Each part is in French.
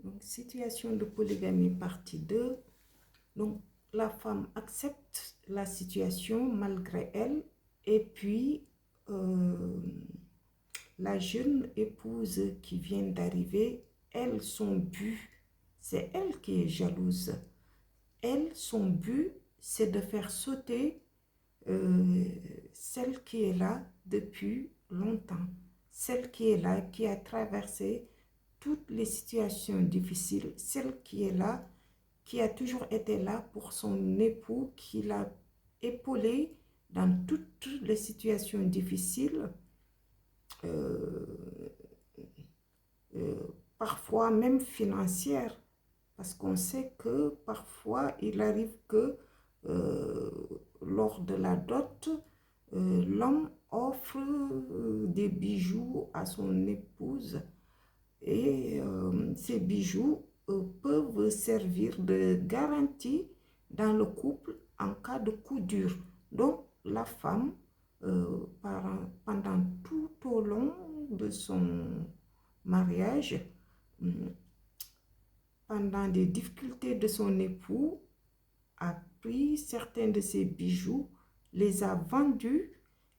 Donc, situation de polygamie, partie 2. Donc, la femme accepte la situation malgré elle. Et puis, la jeune épouse qui vient d'arriver, elle, son but, c'est elle qui est jalouse. Elle, son but, c'est de faire sauter celle qui est là depuis longtemps. Celle qui est là, qui a traversé toutes les situations difficiles. Celle qui est là, qui a toujours été là pour son époux, qui l'a épaulé dans toutes les situations difficiles. Parfois même financières, parce qu'on sait que parfois il arrive que lors de la dot, l'homme offre des bijoux à son épouse et ces bijoux peuvent servir de garantie dans le couple en cas de coup dur. Donc la femme, pendant tout au long de son mariage, pendant les difficultés de son époux, a pris certains de ses bijoux, les a vendus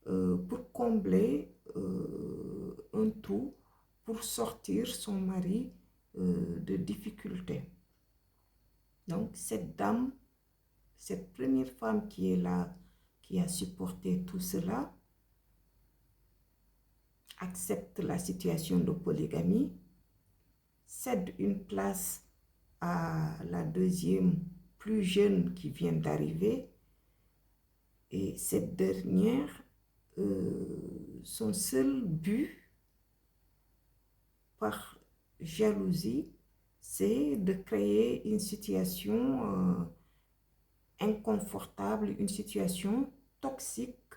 pour combler un trou, pour sortir son mari de difficultés. Donc cette dame, cette première femme qui est là, qui a supporté tout cela, accepte la situation de polygamie, cède une place à la deuxième plus jeune qui vient d'arriver, et cette dernière, son seul but, par jalousie, c'est de créer une situation inconfortable, une situation toxique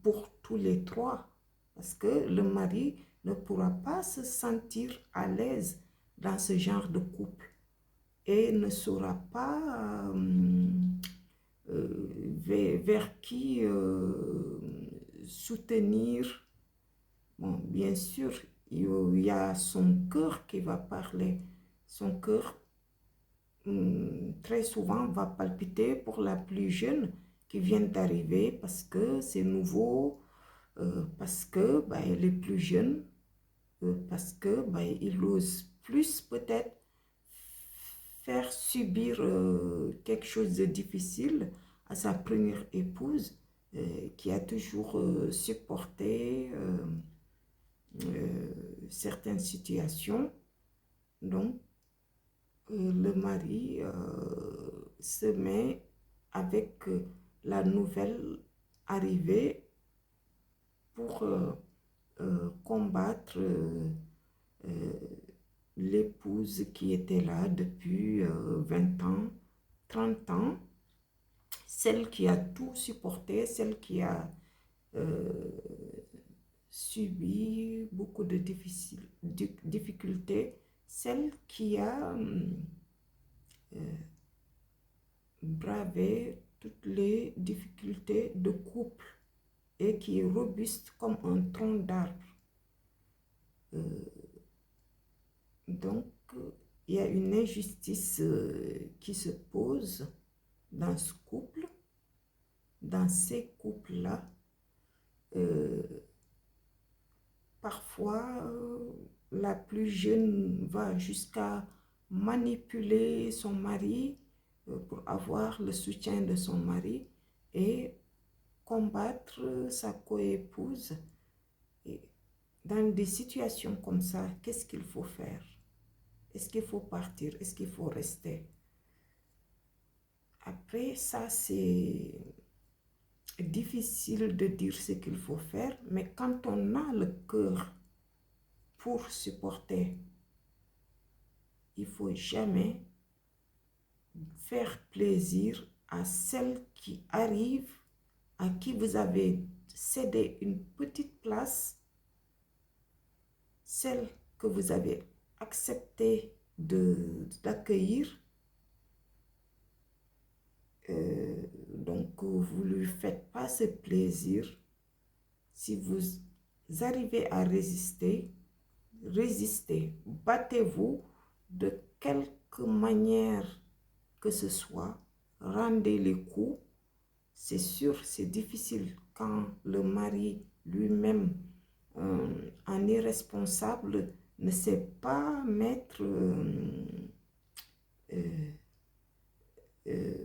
pour tous les trois, parce que le mari ne pourra pas se sentir à l'aise dans ce genre de couple et ne saura pas vers qui soutenir. Bon, bien sûr, il y a son cœur qui va parler. Son cœur, très souvent, va palpiter pour la plus jeune qui vient d'arriver parce que c'est nouveau, parce que elle est plus jeune, parce que il ose plus peut-être faire subir quelque chose de difficile à sa première épouse qui a toujours supporté certaines situations. Donc, le mari se met avec la nouvelle arrivée pour combattre l'épouse qui était là depuis 20 ans, 30 ans, celle qui a tout supporté, celle qui a subi beaucoup de difficultés, celle qui a bravé toutes les difficultés de couple et qui est robuste comme un tronc d'arbre. Donc, il y a une injustice qui se pose dans ce couple, dans ces couples-là. Parfois, la plus jeune va jusqu'à manipuler son mari pour avoir le soutien de son mari et combattre sa coépouse. Et dans des situations comme ça, qu'est-ce qu'il faut faire? Est-ce qu'il faut partir? Est-ce qu'il faut rester? Après, ça, c'est difficile de dire ce qu'il faut faire, mais quand on a le cœur pour supporter, il ne faut jamais faire plaisir à celle qui arrive, à qui vous avez cédé une petite place, celle que vous avez accepté d'accueillir. Donc, vous ne lui faites pas ce plaisir. Si vous arrivez à résister, résistez, battez-vous de quelque manière que ce soit, rendez les coups. C'est sûr, c'est difficile quand le mari lui-même, en irresponsable, ne sait pas euh,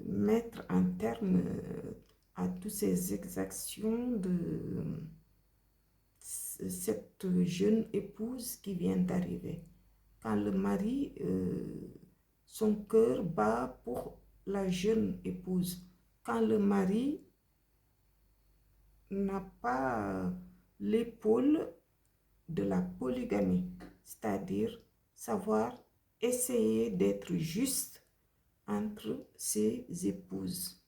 mettre un terme à toutes ces exactions de cette jeune épouse qui vient d'arriver. Quand le mari, son cœur bat pour la jeune épouse. Quand le mari n'a pas l'épaule de la polygamie, c'est-à-dire savoir essayer d'être juste entre ses épouses.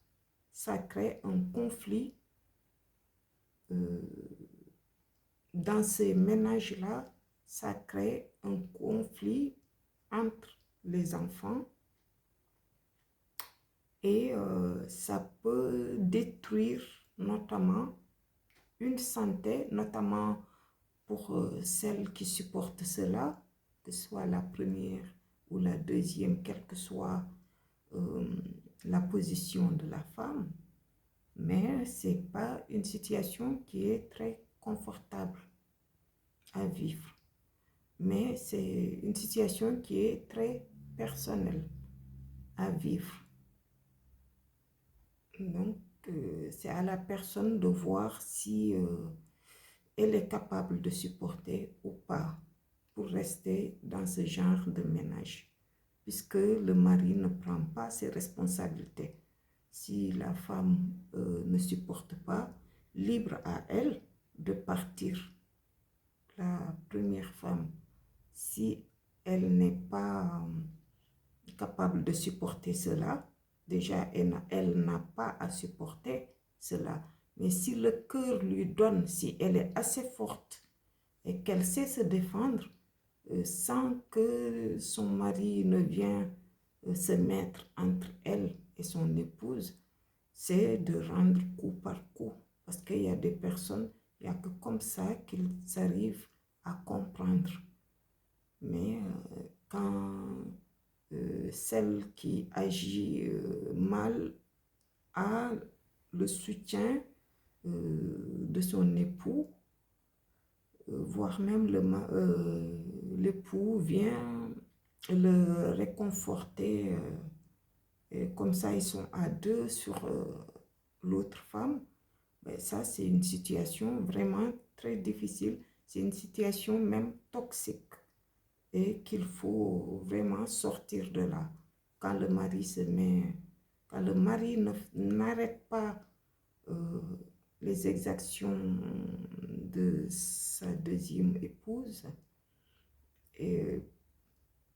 Ça crée un conflit euh, dans ces ménages-là, ça crée un conflit entre les enfants et ça peut détruire notamment une santé, notamment pour celles qui supportent cela, que ce soit la première ou la deuxième, quelle que soit euh, la position de la femme. Mais ce n'est pas une situation qui est très confortable à vivre. Mais c'est une situation qui est très personnelle à vivre. Donc, c'est à la personne de voir si elle est capable de supporter ou pas pour rester dans ce genre de ménage, puisque le mari ne prend pas ses responsabilités. Si la femme ne supporte pas, libre à elle de partir. La première femme, si elle n'est pas capable de supporter cela, déjà elle n'a pas à supporter cela. Mais si le cœur lui donne, si elle est assez forte et qu'elle sait se défendre sans que son mari ne vienne se mettre entre elle et son épouse, c'est de rendre coup par coup. Parce qu'il y a des personnes, il n'y a que comme ça qu'ils arrivent à comprendre. Mais quand celle qui agit mal a le soutien de son époux, voire même l'époux vient le réconforter, et comme ça ils sont à deux sur l'autre femme. Ben, ça c'est une situation vraiment très difficile, c'est une situation même toxique et qu'il faut vraiment sortir de là. Quand le mari se met, quand le mari n'arrête pas euh, les exactions de sa deuxième épouse et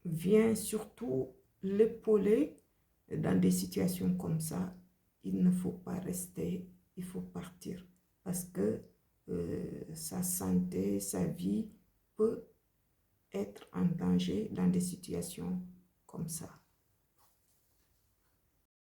vient surtout l'épauler dans des situations comme ça, il ne faut pas rester, il faut partir parce que sa santé, sa vie peut être en danger dans des situations comme ça.